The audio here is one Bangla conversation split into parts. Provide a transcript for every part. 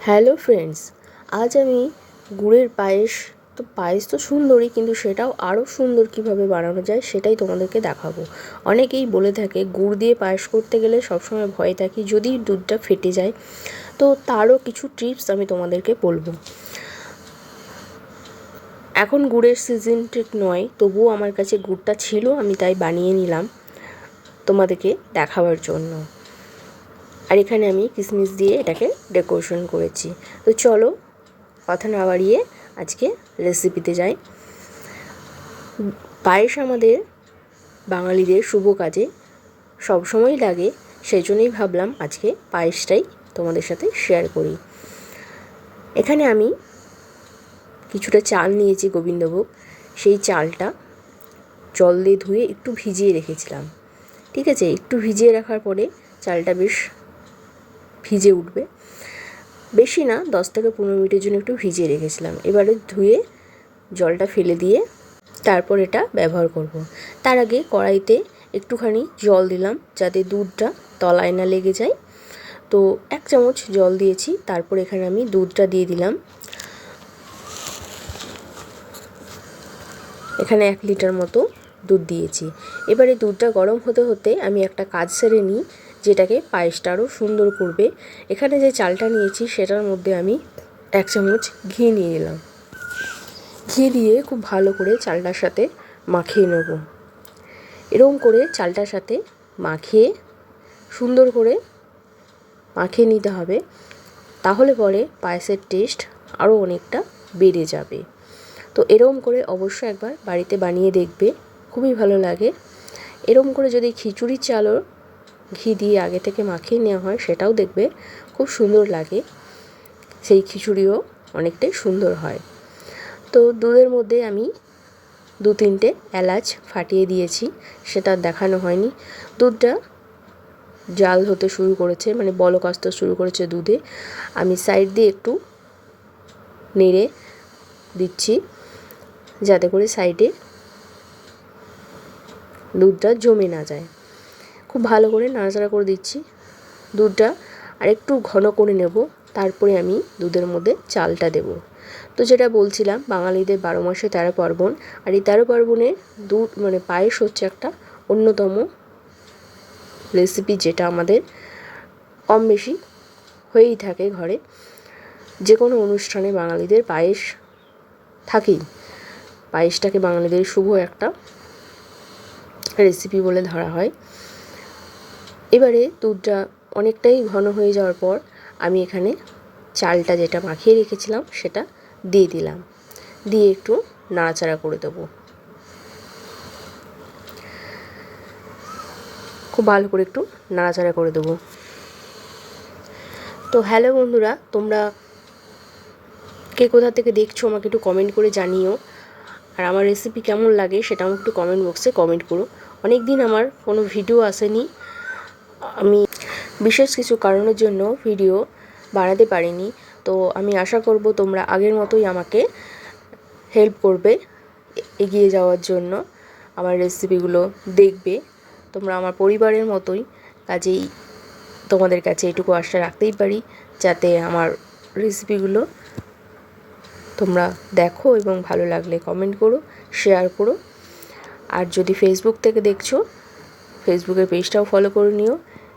হ্যালো ফ্রেন্ডস, আজ আমি গুড়ের পায়েস তো সুন্দরই, কিন্তু সেটাও আরও সুন্দর কিভাবে বানানো যায় সেটাই তোমাদেরকে দেখাবো। অনেকেই বলে থাকে গুড় দিয়ে পায়েস করতে গেলে সবসময় ভয় থাকি যদি দুধটা ফেটে যায়, তো তারও কিছু টিপস আমি তোমাদেরকে বলবো। এখন গুড়ের সিজন ঠিক নয়, তবুও আমার কাছে গুড়টা ছিল, আমি তাই বানিয়ে নিলাম তোমাদেরকে দেখাবার জন্য। আর এখানে আমি কিশমিশ দিয়ে এটাকে ডেকোরেশন করেছি। তো চলো কথা না বাড়িয়ে আজকে রেসিপিতে যাই। পায়েস আমাদের বাঙালিদের শুভ কাজে সবসময় লাগে, সেই জন্যই ভাবলাম আজকে পায়েসটাই তোমাদের সাথে শেয়ার করি। এখানে আমি কিছুটা চাল নিয়েছি গোবিন্দভোগ। সেই চালটা জল দিয়ে ধুয়ে একটু ভিজিয়ে রেখেছিলাম। ঠিক আছে, একটু ভিজিয়ে রাখার পরে চালটা বেশ ভিজে উঠবে, বেশি না 10 থেকে 15 মিনিটের জন্য একটু ভিজিয়ে রেখেছিলাম। এবারে ধুয়ে জলটা ফেলে দিয়ে তারপর এটা ব্যবহার করব। তার আগে কড়াইতে একটুখানি জল দিলাম যাতে দুধটা তলায় না লেগে যায়। তো 1 চামচ জল দিয়েছি, তারপর এখানে আমি দুধটা দিয়ে দিলাম। এখানে 1 লিটার মতো দুধ দিয়েছি। এবারে দুধটা গরম হতে হতে আমি একটা কাজ সেরে নিই, যেটাকে পায়েসটা আরও সুন্দর করবে। এখানে যে চালটা নিয়েছি সেটার মধ্যে আমি 1 চামচ ঘি নিয়ে নিলাম। ঘি দিয়ে খুব ভালো করে চালটার সাথে মাখিয়ে নেব। এরকম করে চালটার সাথে মাখিয়ে সুন্দর করে মাখিয়ে নিতে হবে, তাহলে পরে পায়েসের টেস্ট আরও অনেকটা বেড়ে যাবে। তো এরকম করে অবশ্যই একবার বাড়িতে বানিয়ে দেখবে, খুবই ভালো লাগে। এরকম করে যদি খিচুড়ির চালও ঘি দিয়ে আগে থেকে মাখিয়ে নেওয়া হয়, সেটাও দেখবে খুব সুন্দর লাগে, সেই খিচুড়িও অনেকটাই সুন্দর হয়। তো দুধের মধ্যে আমি 2-3টে এলাচ ফাটিয়ে দিয়েছি, সেটা দেখানো হয়নি। দুধটা জাল হতে শুরু করেছে, মানে বলক আসতে শুরু করেছে দুধে। আমি সাইড দিয়ে একটু নেড়ে দিচ্ছি যাতে করে সাইডে দুধটা জমে না যায়। খুব ভালো করে নাড়াচাড়া করে দিচ্ছি। দুধটা আর একটু ঘন করে নেব, তারপরে আমি দুধের মধ্যে চালটা দেব। তো যেটা বলছিলাম, বাঙালিদের 12 মাসে 13 পার্বণ, আর এই 13 পার্বণে দুধ মানে পায়েস হচ্ছে একটা অন্যতম রেসিপি, যেটা আমাদের কম বেশি হয়েই থাকে ঘরে। যে কোনো অনুষ্ঠানে বাঙালিদের পায়েস থাকেই। পায়েসটাকে বাঙালিদের শুভ একটা রেসিপি বলে ধরা হয়। এবারে দুধটা অনেকটাই ঘন হয়ে যাওয়ার পর আমি এখানে চালটা যেটা মাখিয়ে রেখেছিলাম সেটা দিয়ে দিলাম, দিয়ে একটু নাড়াচাড়া করে দেবো। খুব ভালো করে একটু নাড়াচাড়া করে দেবো। তো হ্যালো বন্ধুরা, তোমরা কে কোথা থেকে দেখছো আমাকে একটু কমেন্ট করে জানিও। আর আমার রেসিপি কেমন লাগে সেটা আমাকে একটু কমেন্ট বক্সে কমেন্ট করো। অনেক দিন আমার কোনো ভিডিও আসেনি, আমি বিশেষ কিছু কারণের জন্য ভিডিও বানাতে পারিনি। তো আমি আশা করব তোমরা আগের মতোই আমাকে হেল্প করবে এগিয়ে যাওয়ার জন্য, আমার রেসিপিগুলো দেখবে। তোমরা আমার পরিবারের মতোই, কাজেই তোমাদের কাছে এটুকু আশা রাখতেই পারি যাতে আমার রেসিপিগুলো তোমরা দেখো এবং ভালো লাগলে কমেন্ট করো, শেয়ার করো। আর যদি ফেসবুক থেকে দেখছো, ফেসবুকের পেজটাও ফলো করে নিও।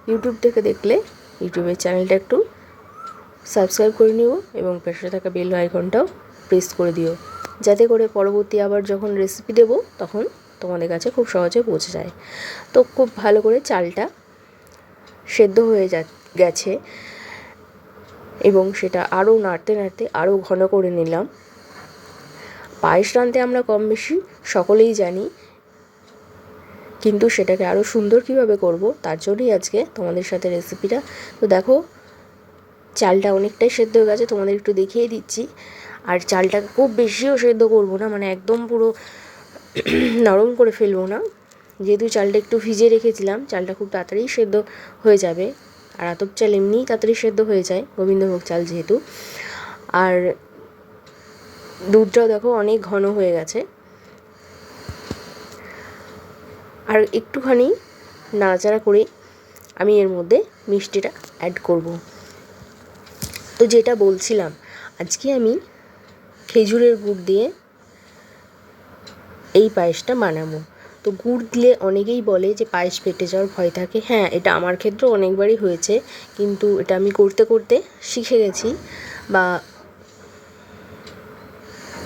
ইউটিউব থেকে দেখলে ইউটিউবের চ্যানেলটা একটু সাবস্ক্রাইব করে নিও এবং পাশে থাকা বেল আইকনটাও প্রেস করে দিও, যাতে করে পরবর্তী আবার যখন রেসিপি দেবো তখন তোমাদের কাছে খুব সহজে পৌঁছে যায়। তো খুব ভালো করে চালটা সেদ্ধ হয়ে গেছে এবং সেটা আরও নাড়তে নাড়তে আরও ঘন করে নিলাম। পায়েস রাঁধতে আমরা কম বেশি সকলেই জানি, কিন্তু সেটাকে আরও সুন্দর কীভাবে করব তার জন্যই আজকে তোমাদের সাথে রেসিপিটা। তো দেখো চালটা অনেকটাই সেদ্ধ হয়ে গেছে, তোমাদের একটু দেখিয়ে দিচ্ছি। আর চালটাকে খুব বেশিও সেদ্ধ করব না, মানে একদম পুরো নরম করে ফেলবো না, যেহেতু চালটা একটু ভিজিয়ে রেখেছিলাম। চালটা খুব তাড়াতাড়ি সেদ্ধ হয়ে যাবে, আর আতপ চাল এমনিই তাড়াতাড়ি সেদ্ধ হয়ে যায়, গোবিন্দভোগ চাল যেহেতু। আর দুধটাও দেখো অনেক ঘন হয়ে গেছে। আর একটুখানি নাড়াচাড়া করে আমি এর মধ্যে মিষ্টিটা অ্যাড করব। তো যেটা বলছিলাম, আজকে আমি খেজুরের গুড় দিয়ে এই পায়েসটা বানাবো। তো গুড় দিলে অনেকেই বলে যে পায়েস ফেটে যাওয়ার ভয় থাকে। হ্যাঁ, এটা আমার ক্ষেত্রেও অনেকবারই হয়েছে, কিন্তু এটা আমি করতে করতে শিখে গেছি, বা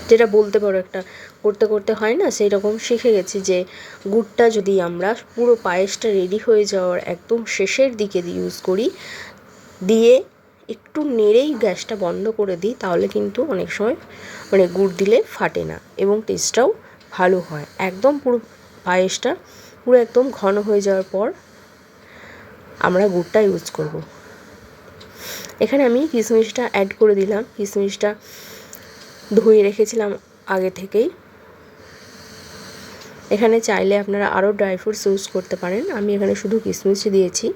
যেটা বলতে পারো একটা করতে করতে হয় না, সেই রকম শিখে গেছি যে গুড়টা যদি আমরা পুরো পায়েসটা রেডি হয়ে যাওয়ার একদম শেষের দিকে ইউজ করি, দিয়ে একটু নেড়েই গ্যাসটা বন্ধ করে দিই, তাহলে কিন্তু অনেক সময় মানে গুড় দিলে ফাটে না এবং টেস্টটাও ভালো হয়। একদম পুরো পায়েসটা পুরো একদম ঘন হয়ে যাওয়ার পর আমরা গুড়টা ইউজ করব। এখানে আমি কিশমিশটা অ্যাড করে দিলাম। কিশমিশটা ধুয়ে রেখেছিলাম আগে থেকেই। এখানে চাইলে আপনারা আরও ড্রাই ফ্রুটস ইউজ করতে পারেন। আমি এখানে শুধু কিশমিশ দিয়েছি,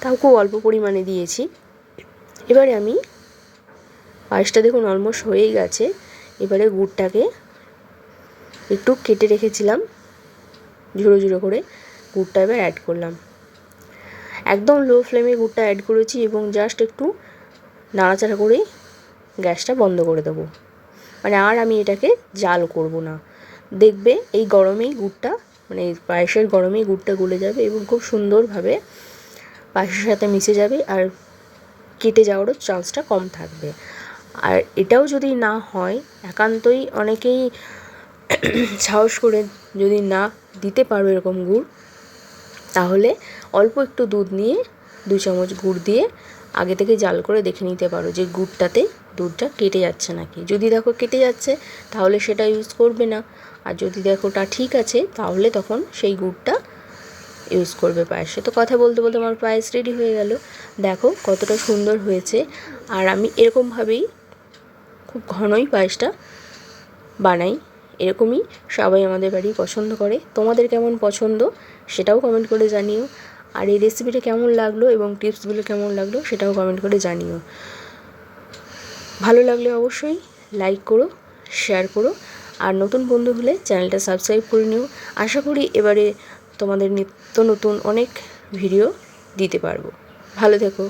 তাও খুব অল্প পরিমাণে দিয়েছি। এবারে আমি পায়েসটা দেখুন অলমোস্ট হয়েই গেছে। এবারে গুড়টাকে একটু কেটে রেখেছিলাম ঝুড়ো ঝুড়ো করে, গুড়টা এবার অ্যাড করলাম। একদম লো ফ্লেমে গুড়টা অ্যাড করেছি এবং জাস্ট একটু নাড়াচাড়া করেই গ্যাসটা বন্ধ করে দেবো। মানে আর আমি এটাকে জাল করব না। দেখবে এই গরমেই গুড়টা, মানে এই পায়েসের গরমেই গুড়টা গলে যাবে এবং খুব সুন্দরভাবে পায়েসের সাথে মিশে যাবে, আর কেটে যাওয়ারও চান্সটা কম থাকবে। আর এটাও যদি না হয়, একান্তই অনেকেই সাহস করে যদি না দিতে পারো এরকম গুড়, তাহলে অল্প একটু দুধ নিয়ে 2 চামচ গুড় দিয়ে আগে থেকে জাল করে দেখে নিতে পারো যে গুড়টাতে দুধটা কেটে যাচ্ছে নাকি। যদি দেখো কেটে যাচ্ছে, তাহলে সেটা ইউজ করবে না, আর যদি দেখো ওটা ঠিক আছে, তাহলে তখন সেই গুড়টা ইউজ করবে পায়েসে। তো কথা বলতে বলতে আমার পায়েস রেডি হয়ে গেল। দেখো কতটা সুন্দর হয়েছে। আর আমি এরকমভাবেই খুব ঘনই পায়েসটা বানাই, এরকমই সবাই আমাদের বাড়ি পছন্দ করে। তোমাদের কেমন পছন্দ সেটাও কমেন্ট করে জানিও, আর এই রেসিপিটা কেমন লাগলো এবং টিপসগুলো কেমন লাগলো সেটাও কমেন্ট করে জানিও। ভালো লাগলে অবশ্যই লাইক করো, শেয়ার করো, আর নতুন বন্ধু হলে চ্যানেলটা সাবস্ক্রাইব করে নিও। আশা করি এবারে তোমাদের নিত্য নতুন অনেক ভিডিও দিতে পারবো। ভালো থেকো।